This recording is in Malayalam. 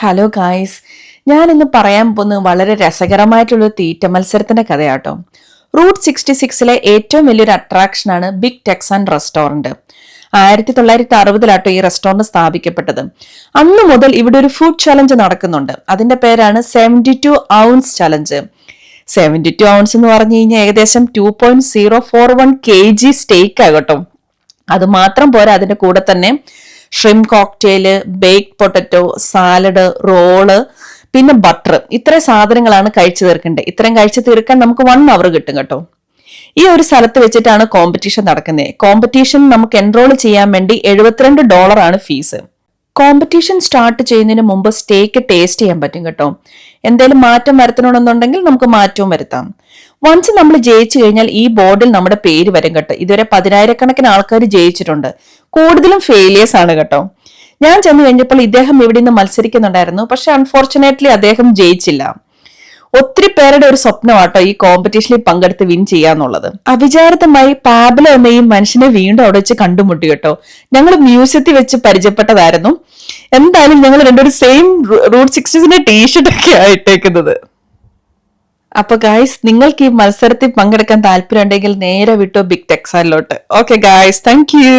ഹലോ ഗായ്സ്, ഞാൻ ഇന്ന് പറയാൻ പോകുന്നത് വളരെ രസകരമായിട്ടുള്ള തീറ്റ മത്സരത്തിന്റെ കഥയാട്ടോ. റൂട്ട് 66 ഏറ്റവും വലിയൊരു അട്രാക്ഷനാണ് ബിഗ് ടെക്സാൻ റെസ്റ്റോറന്റ്. 1960 ഈ റെസ്റ്റോറന്റ് സ്ഥാപിക്കപ്പെട്ടത്. അന്ന് മുതൽ ഇവിടെ ഒരു ഫുഡ് ചലഞ്ച് നടക്കുന്നുണ്ട്. അതിന്റെ പേരാണ് 72 ഔൺസ് ചലഞ്ച്. 72 ഔൺസ് എന്ന് പറഞ്ഞു കഴിഞ്ഞാൽ ഏകദേശം 2.041 kg സ്റ്റേക്ക് ആകട്ടോ. അത് മാത്രം പോരാ, അതിന്റെ കൂടെ തന്നെ shrimp cocktail, baked potato, salad, roll, പിന്നെ ബട്ടർ, ഇത്രയും സാധനങ്ങളാണ് കഴിച്ചു തീർക്കേണ്ടത്. ഇത്രയും കഴിച്ചു തീർക്കാൻ നമുക്ക് 1 hour കിട്ടും കേട്ടോ. ഈ ഒരു സ്ഥലത്ത് വെച്ചിട്ടാണ് കോമ്പറ്റീഷൻ നടക്കുന്നത്. കോമ്പറ്റീഷൻ നമുക്ക് എൻറോൾ ചെയ്യാൻ വേണ്ടി $72 ആണ് ഫീസ്. കോമ്പറ്റീഷൻ സ്റ്റാർട്ട് ചെയ്യുന്നതിന് മുമ്പ് സ്റ്റേക്ക് ടേസ്റ്റ് ചെയ്യാൻ പറ്റും കേട്ടോ. എന്തെങ്കിലും മാറ്റം വരുത്തണമെന്നുണ്ടെങ്കിൽ നമുക്ക് മാറ്റവും വരുത്താം. വൺസ് നമ്മൾ ജയിച്ചു കഴിഞ്ഞാൽ ഈ ബോർഡിൽ നമ്മുടെ പേര് വരും കേട്ടോ. ഇതുവരെ 10,000-കണക്കിന് ആൾക്കാർ ജയിച്ചിട്ടുണ്ട്. കൂടുതലും ഫെയിലിയേഴ്സ് ആണ് കേട്ടോ. ഞാൻ ചെന്ന് കഴിഞ്ഞപ്പോൾ ഇദ്ദേഹം ഇവിടെ നിന്ന് മത്സരിക്കുന്നുണ്ടായിരുന്നു. പക്ഷെ അൺഫോർച്ചുനേറ്റ്ലി അദ്ദേഹം ജയിച്ചില്ല. ഒത്തിരി പേരുടെ ഒരു സ്വപ്നമാട്ടോ ഈ കോമ്പറ്റീഷനിൽ പങ്കെടുത്ത് വിൻ ചെയ്യാന്നുള്ളത്. അവിചാരിതമായി പാബ്ലോ എന്ന ഈ മനുഷ്യനെ വീണ്ടും അവിടെ വെച്ച് കണ്ടുമുട്ടി കേട്ടോ. ഞങ്ങൾ മ്യൂസിയത്തിൽ വെച്ച് പരിചയപ്പെട്ടതായിരുന്നു. എന്തായാലും ഞങ്ങൾ രണ്ടുപേരും സെയിം റൂട്ട് 66 ടീഷർട്ട് ഒക്കെ ആയിട്ടേക്കുന്നത്. അപ്പൊ ഗായ്സ്, നിങ്ങൾക്ക് ഈ മത്സരത്തിൽ പങ്കെടുക്കാൻ താല്പര്യം ഉണ്ടെങ്കിൽ നേരെ വിട്ടോ ബിഗ് ടെക്സാനിലോട്ട്. Okay guys, thank U.